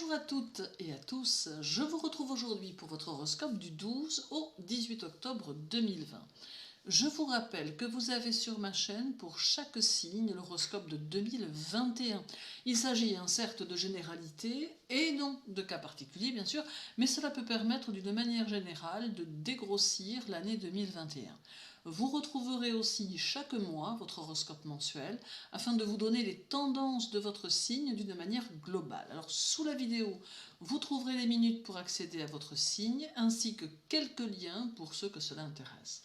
Bonjour à toutes et à tous, je vous retrouve aujourd'hui pour votre horoscope du 12 au 18 octobre 2020. Je vous rappelle que vous avez sur ma chaîne pour chaque signe l'horoscope de 2021. Il s'agit certes de généralités et non de cas particuliers bien sûr, mais cela peut permettre d'une manière générale de dégrossir l'année 2021. Vous retrouverez aussi chaque mois votre horoscope mensuel afin de vous donner les tendances de votre signe d'une manière globale. Alors sous la vidéo, vous trouverez les minutes pour accéder à votre signe ainsi que quelques liens pour ceux que cela intéresse.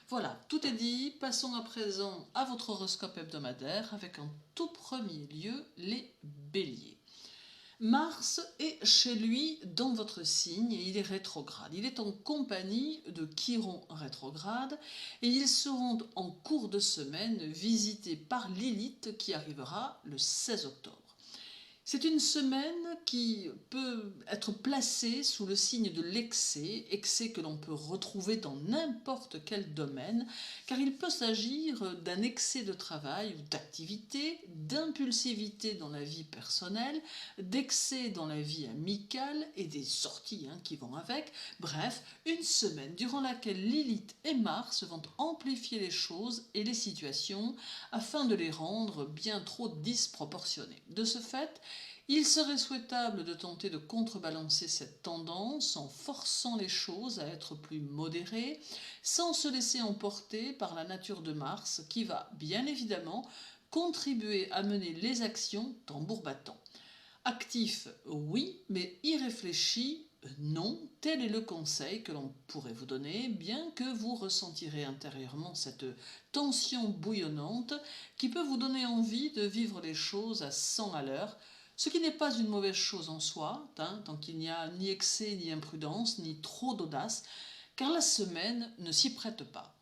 Voilà, tout est dit, passons à présent à votre horoscope hebdomadaire avec en tout premier lieu les béliers. Mars est chez lui dans votre signe et il est rétrograde. Il est en compagnie de Chiron rétrograde et ils seront en cours de semaine visités par Lilith qui arrivera le 16 octobre. C'est une semaine qui peut être placée sous le signe de l'excès, excès que l'on peut retrouver dans n'importe quel domaine, car il peut s'agir d'un excès de travail ou d'activité, d'impulsivité dans la vie personnelle, d'excès dans la vie amicale et des sorties qui vont avec. Bref, une semaine durant laquelle Lilith et Mars vont amplifier les choses et les situations afin de les rendre bien trop disproportionnées. De ce fait, il serait souhaitable de tenter de contrebalancer cette tendance en forçant les choses à être plus modérées, sans se laisser emporter par la nature de Mars qui va, bien évidemment, contribuer à mener les actions tambour battant. Actif, oui, mais irréfléchi, non. Tel est le conseil que l'on pourrait vous donner, bien que vous ressentirez intérieurement cette tension bouillonnante qui peut vous donner envie de vivre les choses à 100 à l'heure, ce qui n'est pas une mauvaise chose en soi, tant qu'il n'y a ni excès, ni imprudence, ni trop d'audace, car la semaine ne s'y prête pas.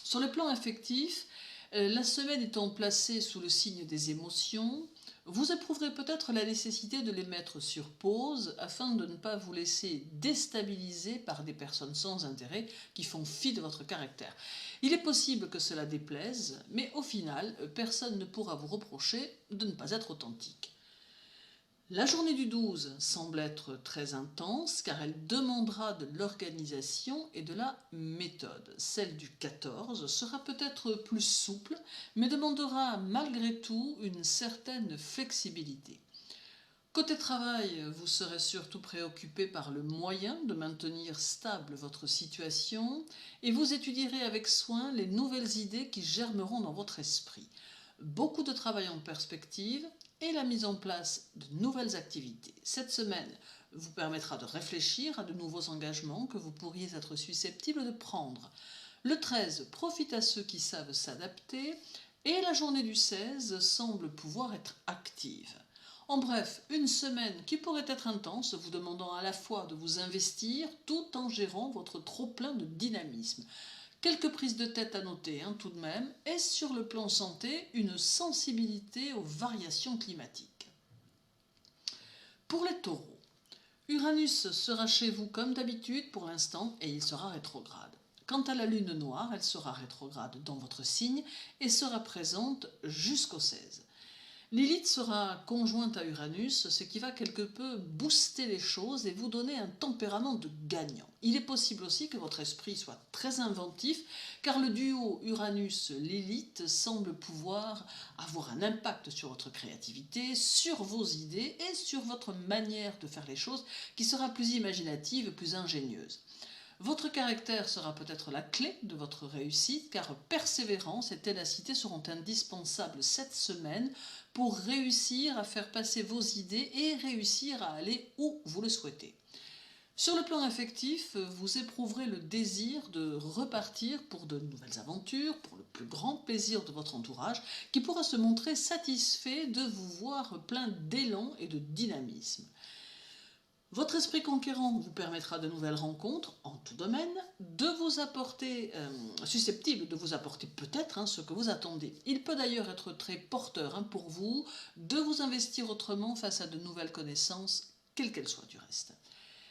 Sur le plan affectif, la semaine étant placée sous le signe des émotions, vous éprouverez peut-être la nécessité de les mettre sur pause afin de ne pas vous laisser déstabiliser par des personnes sans intérêt qui font fi de votre caractère. Il est possible que cela déplaise, mais au final, personne ne pourra vous reprocher de ne pas être authentique. La journée du 12 semble être très intense car elle demandera de l'organisation et de la méthode. Celle du 14 sera peut-être plus souple mais demandera malgré tout une certaine flexibilité. Côté travail, vous serez surtout préoccupé par le moyen de maintenir stable votre situation et vous étudierez avec soin les nouvelles idées qui germeront dans votre esprit. Beaucoup de travail en perspective et la mise en place de nouvelles activités. Cette semaine vous permettra de réfléchir à de nouveaux engagements que vous pourriez être susceptibles de prendre. Le 13 profite à ceux qui savent s'adapter et la journée du 16 semble pouvoir être active. En bref, une semaine qui pourrait être intense, vous demandant à la fois de vous investir tout en gérant votre trop-plein de dynamisme. Quelques prises de tête à noter tout de même, et sur le plan santé, une sensibilité aux variations climatiques. Pour les taureaux, Uranus sera chez vous comme d'habitude pour l'instant et il sera rétrograde. Quant à la lune noire, elle sera rétrograde dans votre signe et sera présente jusqu'au 16. Lilith sera conjointe à Uranus, ce qui va quelque peu booster les choses et vous donner un tempérament de gagnant. Il est possible aussi que votre esprit soit très inventif, car le duo Uranus-Lilith semble pouvoir avoir un impact sur votre créativité, sur vos idées et sur votre manière de faire les choses, qui sera plus imaginative, plus ingénieuse. Votre caractère sera peut-être la clé de votre réussite car persévérance et ténacité seront indispensables cette semaine pour réussir à faire passer vos idées et réussir à aller où vous le souhaitez. Sur le plan affectif, vous éprouverez le désir de repartir pour de nouvelles aventures, pour le plus grand plaisir de votre entourage qui pourra se montrer satisfait de vous voir plein d'élan et de dynamisme. Votre esprit conquérant vous permettra de nouvelles rencontres en tout domaine, susceptibles de vous apporter peut-être ce que vous attendez. Il peut d'ailleurs être très porteur pour vous de vous investir autrement face à de nouvelles connaissances, quelles qu'elles soient du reste.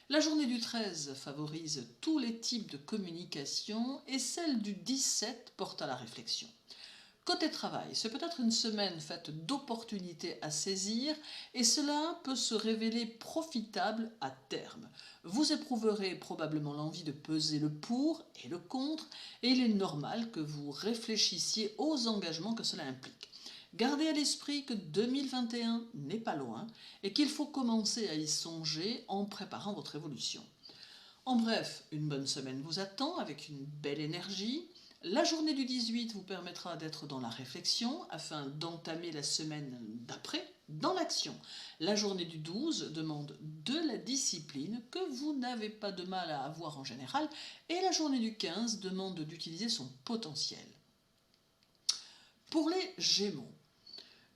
La journée du 13 favorise tous les types de communication et celle du 17 porte à la réflexion. Côté travail, c'est peut-être une semaine faite d'opportunités à saisir et cela peut se révéler profitable à terme. Vous éprouverez probablement l'envie de peser le pour et le contre et il est normal que vous réfléchissiez aux engagements que cela implique. Gardez à l'esprit que 2021 n'est pas loin et qu'il faut commencer à y songer en préparant votre évolution. En bref, une bonne semaine vous attend avec une belle énergie. La journée du 18 vous permettra d'être dans la réflexion afin d'entamer la semaine d'après dans l'action. La journée du 12 demande de la discipline que vous n'avez pas de mal à avoir en général et la journée du 15 demande d'utiliser son potentiel. Pour les Gémeaux,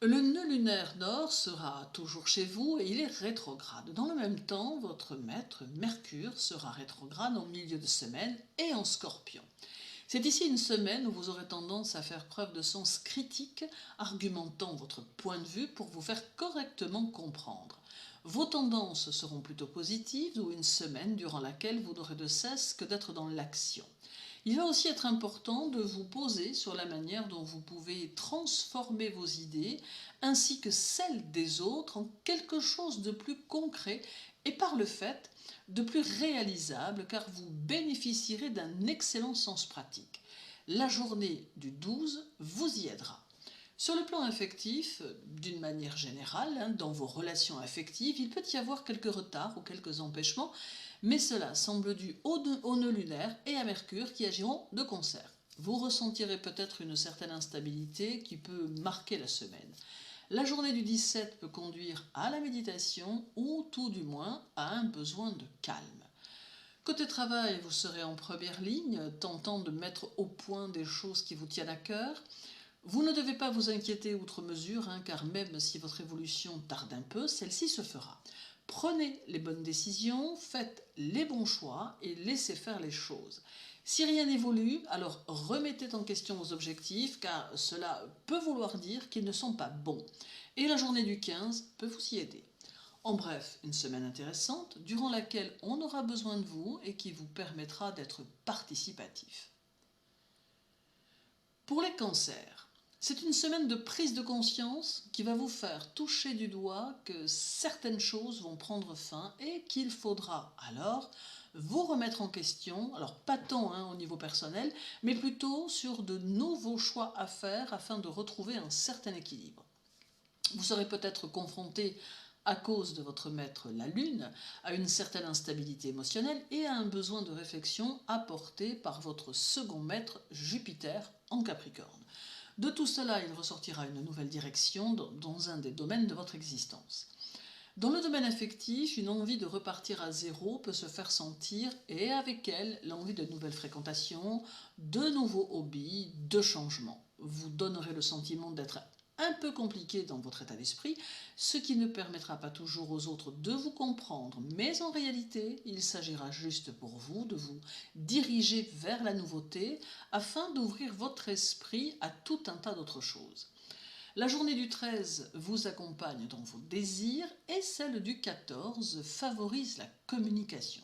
le nœud lunaire nord sera toujours chez vous et il est rétrograde. Dans le même temps, votre maître Mercure sera rétrograde en milieu de semaine et en Scorpion. C'est ici une semaine où vous aurez tendance à faire preuve de sens critique, argumentant votre point de vue pour vous faire correctement comprendre. Vos tendances seront plutôt positives ou une semaine durant laquelle vous n'aurez de cesse que d'être dans l'action. Il va aussi être important de vous poser sur la manière dont vous pouvez transformer vos idées ainsi que celles des autres en quelque chose de plus concret et par le fait de plus réalisable car vous bénéficierez d'un excellent sens pratique. La journée du 12 vous y aidera. Sur le plan affectif, d'une manière générale, dans vos relations affectives, il peut y avoir quelques retards ou quelques empêchements, mais cela semble dû au nœud lunaire et à Mercure qui agiront de concert. Vous ressentirez peut-être une certaine instabilité qui peut marquer la semaine. La journée du 17 peut conduire à la méditation ou tout du moins à un besoin de calme. Côté travail, vous serez en première ligne, tentant de mettre au point des choses qui vous tiennent à cœur. Vous ne devez pas vous inquiéter outre mesure, car même si votre évolution tarde un peu, celle-ci se fera. Prenez les bonnes décisions, faites les bons choix et laissez faire les choses. Si rien n'évolue, alors remettez en question vos objectifs, car cela peut vouloir dire qu'ils ne sont pas bons. Et la journée du 15 peut vous y aider. En bref, une semaine intéressante, durant laquelle on aura besoin de vous et qui vous permettra d'être participatif. Pour les cancers, c'est une semaine de prise de conscience qui va vous faire toucher du doigt que certaines choses vont prendre fin et qu'il faudra alors vous remettre en question, alors pas tant au niveau personnel, mais plutôt sur de nouveaux choix à faire afin de retrouver un certain équilibre. Vous serez peut-être confronté à cause de votre maître la Lune, à une certaine instabilité émotionnelle et à un besoin de réflexion apporté par votre second maître Jupiter en Capricorne. De tout cela, il ressortira une nouvelle direction dans un des domaines de votre existence. Dans le domaine affectif, une envie de repartir à zéro peut se faire sentir et avec elle, l'envie de nouvelles fréquentations, de nouveaux hobbies, de changements. Vous donnerez le sentiment d'être un peu compliqué dans votre état d'esprit, ce qui ne permettra pas toujours aux autres de vous comprendre, mais en réalité, il s'agira juste pour vous de vous diriger vers la nouveauté afin d'ouvrir votre esprit à tout un tas d'autres choses. La journée du 13 vous accompagne dans vos désirs et celle du 14 favorise la communication.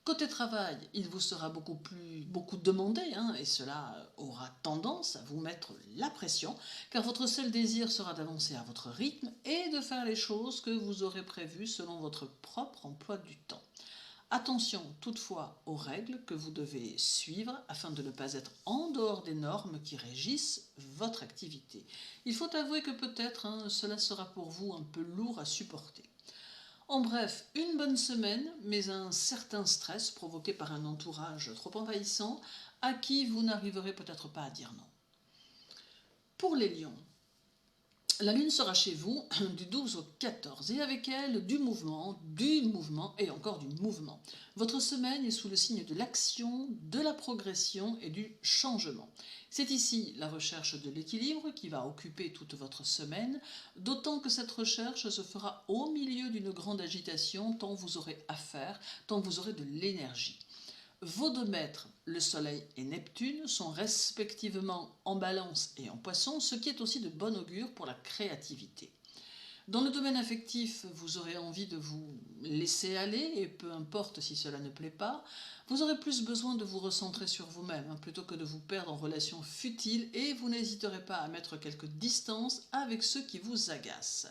Côté travail, il vous sera beaucoup demandé et cela aura tendance à vous mettre la pression car votre seul désir sera d'avancer à votre rythme et de faire les choses que vous aurez prévues selon votre propre emploi du temps. Attention toutefois aux règles que vous devez suivre afin de ne pas être en dehors des normes qui régissent votre activité. Il faut avouer que peut-être cela sera pour vous un peu lourd à supporter. En bref, une bonne semaine, mais un certain stress provoqué par un entourage trop envahissant à qui vous n'arriverez peut-être pas à dire non. Pour les lions, la lune sera chez vous du 12 au 14 et avec elle du mouvement et encore du mouvement. Votre semaine est sous le signe de l'action, de la progression et du changement. C'est ici la recherche de l'équilibre qui va occuper toute votre semaine, d'autant que cette recherche se fera au milieu d'une grande agitation tant vous aurez à faire, tant vous aurez de l'énergie. Vos deux maîtres, le Soleil et Neptune, sont respectivement en Balance et en Poisson, ce qui est aussi de bon augure pour la créativité. Dans le domaine affectif, vous aurez envie de vous laisser aller, et peu importe si cela ne plaît pas, vous aurez plus besoin de vous recentrer sur vous-même, plutôt que de vous perdre en relations futiles, et vous n'hésiterez pas à mettre quelques distances avec ceux qui vous agacent.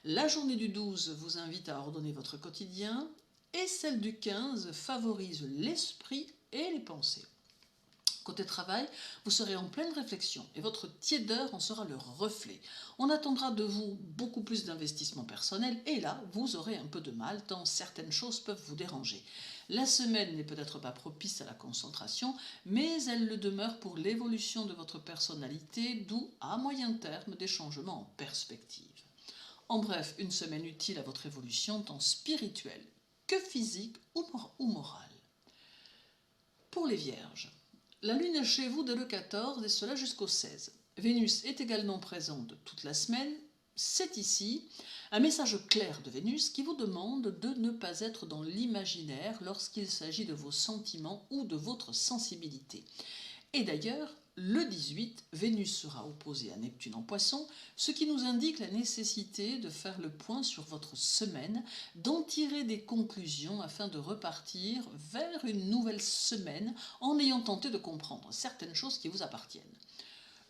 La journée du 12 vous invite à ordonner votre quotidien, et celle du 15 favorise l'esprit et les pensées. Côté travail, vous serez en pleine réflexion et votre tiédeur en sera le reflet. On attendra de vous beaucoup plus d'investissement personnel et là, vous aurez un peu de mal tant certaines choses peuvent vous déranger. La semaine n'est peut-être pas propice à la concentration, mais elle le demeure pour l'évolution de votre personnalité, d'où à moyen terme des changements en perspective. En bref, une semaine utile à votre évolution tant spirituelle que physique ou morale. Pour les Vierges, la Lune est chez vous dès le 14 et cela jusqu'au 16. Vénus est également présente toute la semaine. C'est ici un message clair de Vénus qui vous demande de ne pas être dans l'imaginaire lorsqu'il s'agit de vos sentiments ou de votre sensibilité. Et d'ailleurs, le 18, Vénus sera opposée à Neptune en Poisson, ce qui nous indique la nécessité de faire le point sur votre semaine, d'en tirer des conclusions afin de repartir vers une nouvelle semaine en ayant tenté de comprendre certaines choses qui vous appartiennent.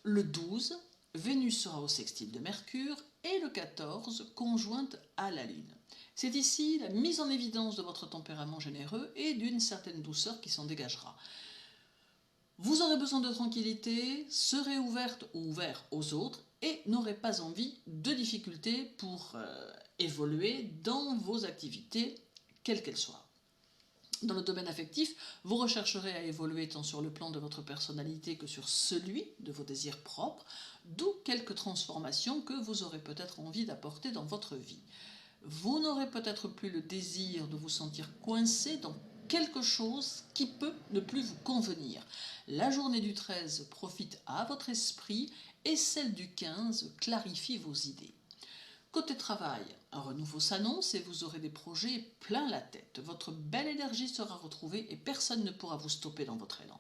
Le 12, Vénus sera au sextile de Mercure et le 14, conjointe à la Lune. C'est ici la mise en évidence de votre tempérament généreux et d'une certaine douceur qui s'en dégagera. Vous aurez besoin de tranquillité, serez ouverte ou ouvert aux autres et n'aurez pas envie de difficultés pour évoluer dans vos activités, quelles qu'elles soient. Dans le domaine affectif, vous rechercherez à évoluer tant sur le plan de votre personnalité que sur celui de vos désirs propres, d'où quelques transformations que vous aurez peut-être envie d'apporter dans votre vie. Vous n'aurez peut-être plus le désir de vous sentir coincé dans quelque chose qui peut ne plus vous convenir. La journée du 13 profite à votre esprit et celle du 15 clarifie vos idées. Côté travail, un renouveau s'annonce et vous aurez des projets plein la tête. Votre belle énergie sera retrouvée et personne ne pourra vous stopper dans votre élan.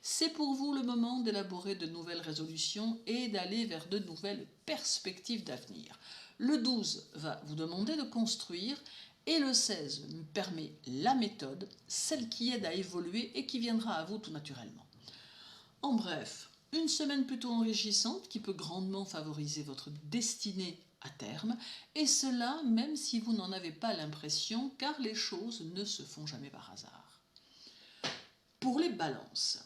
C'est pour vous le moment d'élaborer de nouvelles résolutions et d'aller vers de nouvelles perspectives d'avenir. Le 12 va vous demander de construire et le 16 permet la méthode, celle qui aide à évoluer et qui viendra à vous tout naturellement. En bref, une semaine plutôt enrichissante qui peut grandement favoriser votre destinée à terme, et cela même si vous n'en avez pas l'impression, car les choses ne se font jamais par hasard. Pour les balances,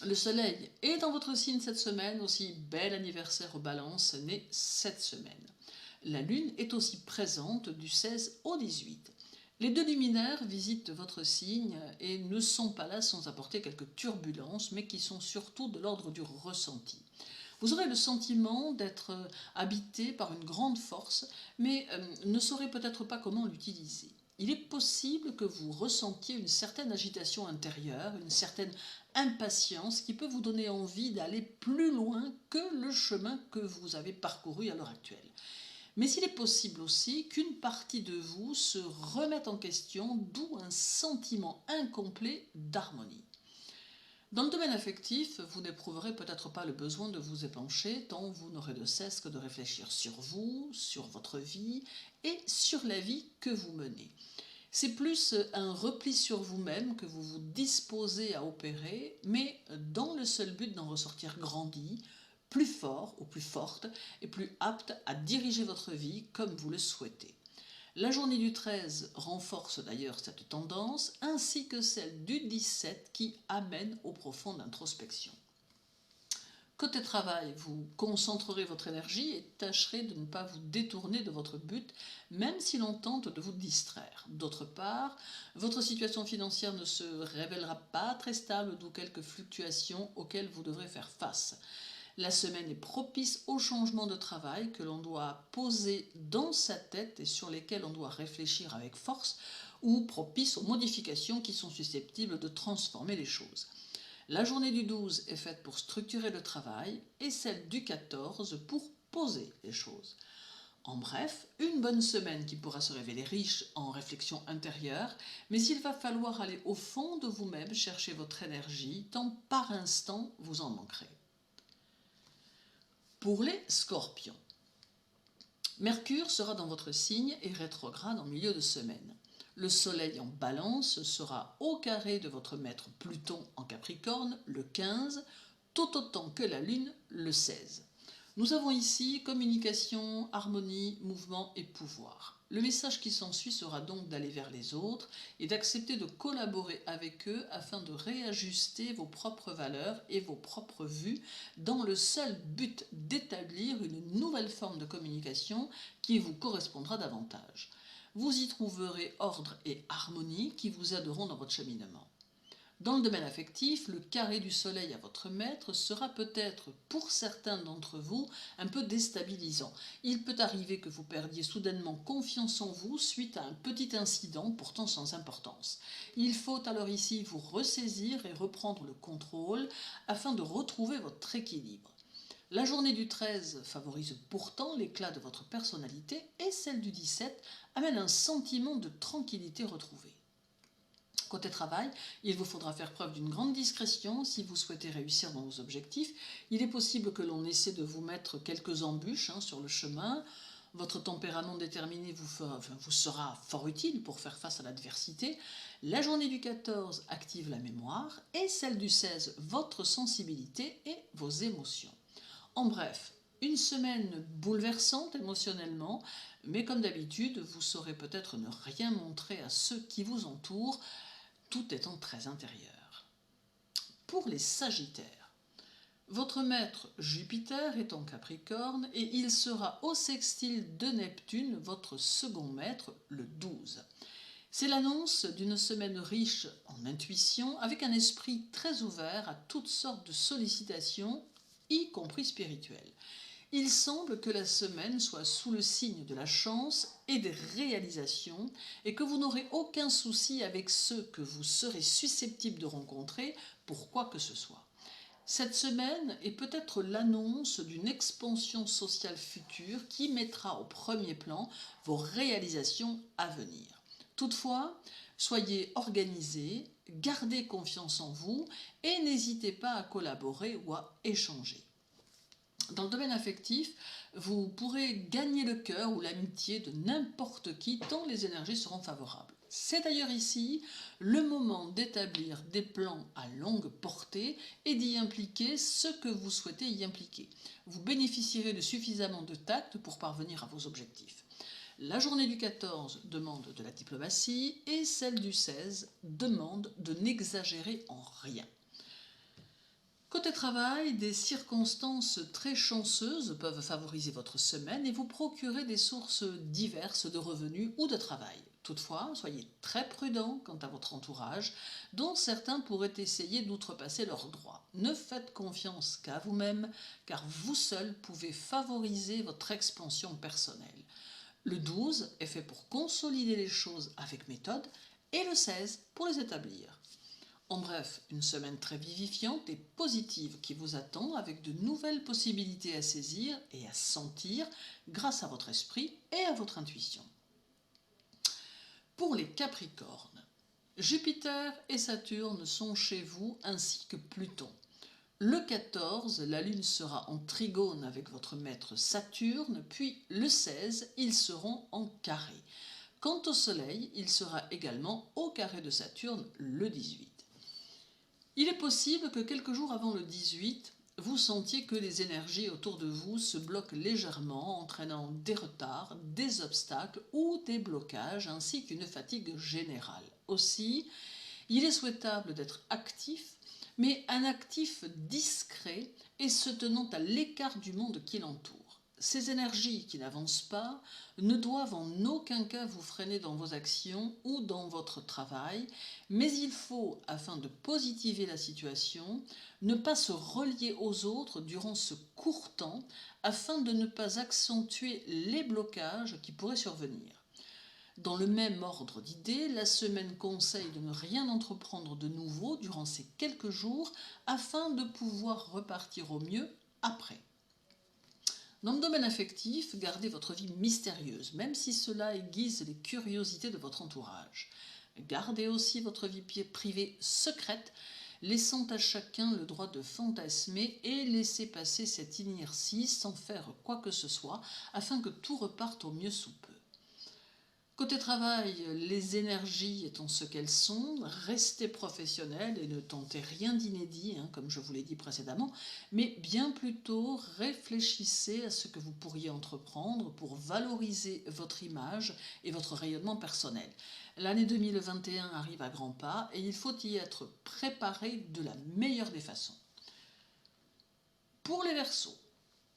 le soleil est dans votre signe cette semaine, aussi bel anniversaire aux balances né cette semaine. La lune est aussi présente du 16 au 18. Les deux luminaires visitent votre signe et ne sont pas là sans apporter quelques turbulences, mais qui sont surtout de l'ordre du ressenti. Vous aurez le sentiment d'être habité par une grande force, mais ne saurez peut-être pas comment l'utiliser. Il est possible que vous ressentiez une certaine agitation intérieure, une certaine impatience qui peut vous donner envie d'aller plus loin que le chemin que vous avez parcouru à l'heure actuelle. Mais il est possible aussi qu'une partie de vous se remette en question, d'où un sentiment incomplet d'harmonie. Dans le domaine affectif, vous n'éprouverez peut-être pas le besoin de vous épancher, tant vous n'aurez de cesse que de réfléchir sur vous, sur votre vie et sur la vie que vous menez. C'est plus un repli sur vous-même que vous vous disposez à opérer, mais dans le seul but d'en ressortir grandi, plus fort ou plus forte et plus apte à diriger votre vie comme vous le souhaitez. La journée du 13 renforce d'ailleurs cette tendance, ainsi que celle du 17 qui amène aux profondes introspections. Côté travail, vous concentrerez votre énergie et tâcherez de ne pas vous détourner de votre but, même si l'on tente de vous distraire. D'autre part, votre situation financière ne se révélera pas très stable, d'où quelques fluctuations auxquelles vous devrez faire face. La semaine est propice aux changements de travail que l'on doit poser dans sa tête et sur lesquels on doit réfléchir avec force, ou propice aux modifications qui sont susceptibles de transformer les choses. La journée du 12 est faite pour structurer le travail et celle du 14 pour poser les choses. En bref, une bonne semaine qui pourra se révéler riche en réflexion intérieure, mais il va falloir aller au fond de vous-même chercher votre énergie, tant par instant vous en manquerez. Pour les scorpions, Mercure sera dans votre signe et rétrograde en milieu de semaine. Le Soleil en Balance sera au carré de votre maître Pluton en Capricorne le 15, tout autant que la Lune le 16. Nous avons ici communication, harmonie, mouvement et pouvoir. Le message qui s'ensuit sera donc d'aller vers les autres et d'accepter de collaborer avec eux afin de réajuster vos propres valeurs et vos propres vues dans le seul but d'établir une nouvelle forme de communication qui vous correspondra davantage. Vous y trouverez ordre et harmonie qui vous aideront dans votre cheminement. Dans le domaine affectif, le carré du soleil à votre maître sera peut-être, pour certains d'entre vous, un peu déstabilisant. Il peut arriver que vous perdiez soudainement confiance en vous suite à un petit incident, pourtant sans importance. Il faut alors ici vous ressaisir et reprendre le contrôle afin de retrouver votre équilibre. La journée du 13 favorise pourtant l'éclat de votre personnalité et celle du 17 amène un sentiment de tranquillité retrouvée. Côté travail, il vous faudra faire preuve d'une grande discrétion si vous souhaitez réussir dans vos objectifs. Il est possible que l'on essaie de vous mettre quelques embûches sur le chemin. Votre tempérament déterminé vous sera fort utile pour faire face à l'adversité. La journée du 14 active la mémoire et celle du 16 votre sensibilité et vos émotions. En bref, une semaine bouleversante émotionnellement, mais comme d'habitude, vous saurez peut-être ne rien montrer à ceux qui vous entourent, tout étant très intérieur. Pour les Sagittaires, votre maître Jupiter est en Capricorne et il sera au sextile de Neptune, votre second maître, le 12. C'est l'annonce d'une semaine riche en intuition, avec un esprit très ouvert à toutes sortes de sollicitations, y compris spirituelles. Il semble que la semaine soit sous le signe de la chance et des réalisations et que vous n'aurez aucun souci avec ceux que vous serez susceptible de rencontrer pour quoi que ce soit. Cette semaine est peut-être l'annonce d'une expansion sociale future qui mettra au premier plan vos réalisations à venir. Toutefois, soyez organisés, gardez confiance en vous et n'hésitez pas à collaborer ou à échanger. Dans le domaine affectif, vous pourrez gagner le cœur ou l'amitié de n'importe qui tant les énergies seront favorables. C'est d'ailleurs ici le moment d'établir des plans à longue portée et d'y impliquer ce que vous souhaitez y impliquer. Vous bénéficierez de suffisamment de tact pour parvenir à vos objectifs. La journée du 14 demande de la diplomatie et celle du 16 demande de n'exagérer en rien. Côté travail, des circonstances très chanceuses peuvent favoriser votre semaine et vous procurer des sources diverses de revenus ou de travail. Toutefois, soyez très prudent quant à votre entourage, dont certains pourraient essayer d'outrepasser leurs droits. Ne faites confiance qu'à vous-même, car vous seul pouvez favoriser votre expansion personnelle. Le 12 est fait pour consolider les choses avec méthode et le 16 pour les établir. En bref, une semaine très vivifiante et positive qui vous attend avec de nouvelles possibilités à saisir et à sentir grâce à votre esprit et à votre intuition. Pour les Capricornes, Jupiter et Saturne sont chez vous ainsi que Pluton. Le 14, la Lune sera en trigone avec votre maître Saturne, puis le 16, ils seront en carré. Quant au Soleil, il sera également au carré de Saturne le 18. Il est possible que quelques jours avant le 18, vous sentiez que les énergies autour de vous se bloquent légèrement, entraînant des retards, des obstacles ou des blocages, ainsi qu'une fatigue générale. Aussi, il est souhaitable d'être actif, mais un actif discret et se tenant à l'écart du monde qui l'entoure. Ces énergies qui n'avancent pas ne doivent en aucun cas vous freiner dans vos actions ou dans votre travail, mais il faut, afin de positiver la situation, ne pas se relier aux autres durant ce court temps afin de ne pas accentuer les blocages qui pourraient survenir. Dans le même ordre d'idées, la semaine conseille de ne rien entreprendre de nouveau durant ces quelques jours afin de pouvoir repartir au mieux après. Dans le domaine affectif, gardez votre vie mystérieuse, même si cela aiguise les curiosités de votre entourage. Gardez aussi votre vie privée secrète, laissant à chacun le droit de fantasmer et laisser passer cette inertie sans faire quoi que ce soit, afin que tout reparte au mieux sous peu. Côté travail, les énergies étant ce qu'elles sont, restez professionnel et ne tentez rien d'inédit, comme je vous l'ai dit précédemment, mais bien plutôt réfléchissez à ce que vous pourriez entreprendre pour valoriser votre image et votre rayonnement personnel. L'année 2021 arrive à grands pas et il faut y être préparé de la meilleure des façons. Pour les Verseaux,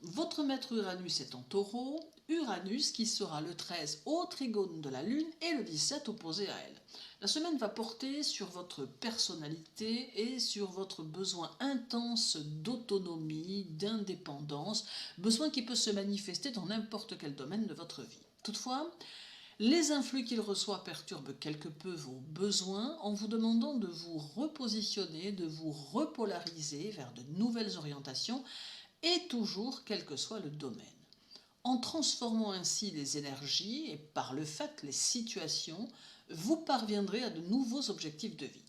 votre maître Uranus est en Taureau, Uranus qui sera le 13 au trigone de la Lune et le 17 opposé à elle. La semaine va porter sur votre personnalité et sur votre besoin intense d'autonomie, d'indépendance, besoin qui peut se manifester dans n'importe quel domaine de votre vie. Toutefois, les influx qu'il reçoit perturbent quelque peu vos besoins en vous demandant de vous repositionner, de vous repolariser vers de nouvelles orientations et toujours quel que soit le domaine. En transformant ainsi les énergies et par le fait les situations, vous parviendrez à de nouveaux objectifs de vie.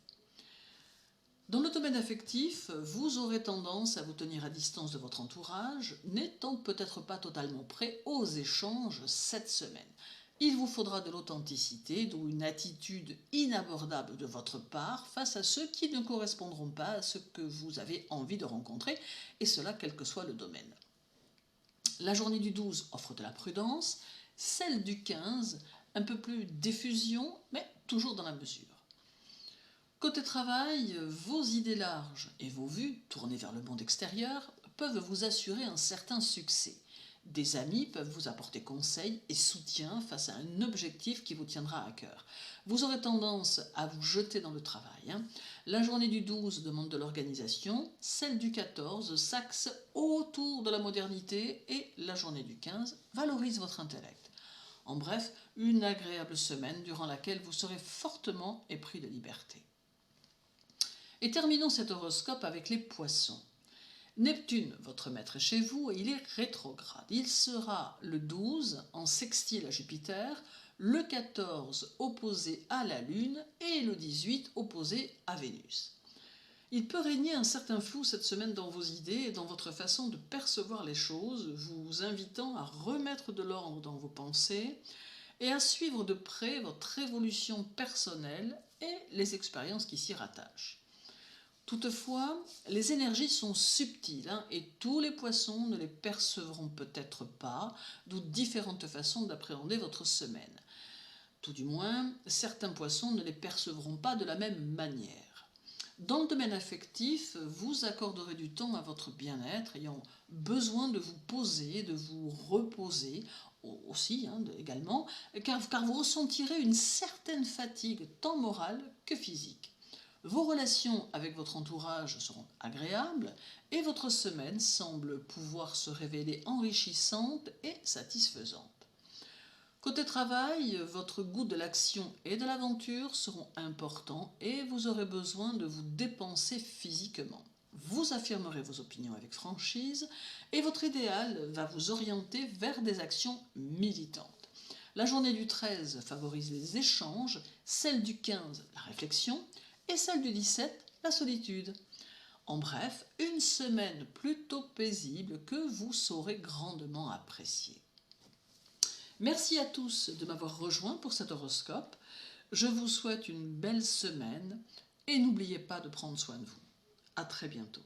Dans le domaine affectif, vous aurez tendance à vous tenir à distance de votre entourage, n'étant peut-être pas totalement prêt aux échanges cette semaine. Il vous faudra de l'authenticité, d'où une attitude inabordable de votre part face à ceux qui ne correspondront pas à ce que vous avez envie de rencontrer, et cela quel que soit le domaine. La journée du 12 offre de la prudence, celle du 15, un peu plus d'effusion, mais toujours dans la mesure. Côté travail, vos idées larges et vos vues, tournées vers le monde extérieur, peuvent vous assurer un certain succès. Des amis peuvent vous apporter conseils et soutien face à un objectif qui vous tiendra à cœur. Vous aurez tendance à vous jeter dans le travail. La journée du 12 demande de l'organisation, celle du 14 s'axe autour de la modernité et la journée du 15 valorise votre intellect. En bref, une agréable semaine durant laquelle vous serez fortement épris de liberté. Et terminons cet horoscope avec les Poissons. Neptune, votre maître, est chez vous et il est rétrograde. Il sera le 12 en sextile à Jupiter, le 14 opposé à la Lune et le 18 opposé à Vénus. Il peut régner un certain flou cette semaine dans vos idées et dans votre façon de percevoir les choses, vous invitant à remettre de l'ordre dans vos pensées et à suivre de près votre évolution personnelle et les expériences qui s'y rattachent. Toutefois, les énergies sont subtiles et tous les poissons ne les percevront peut-être pas, d'où différentes façons d'appréhender votre semaine. Tout du moins, certains poissons ne les percevront pas de la même manière. Dans le domaine affectif, vous accorderez du temps à votre bien-être, ayant besoin de vous poser, de vous reposer, aussi également, car vous ressentirez une certaine fatigue tant morale que physique. Vos relations avec votre entourage seront agréables et votre semaine semble pouvoir se révéler enrichissante et satisfaisante. Côté travail, votre goût de l'action et de l'aventure seront importants et vous aurez besoin de vous dépenser physiquement. Vous affirmerez vos opinions avec franchise et votre idéal va vous orienter vers des actions militantes. La journée du 13 favorise les échanges, celle du 15 la réflexion, et celle du 17, la solitude. En bref, une semaine plutôt paisible que vous saurez grandement apprécier. Merci à tous de m'avoir rejoint pour cet horoscope. Je vous souhaite une belle semaine et n'oubliez pas de prendre soin de vous. À très bientôt.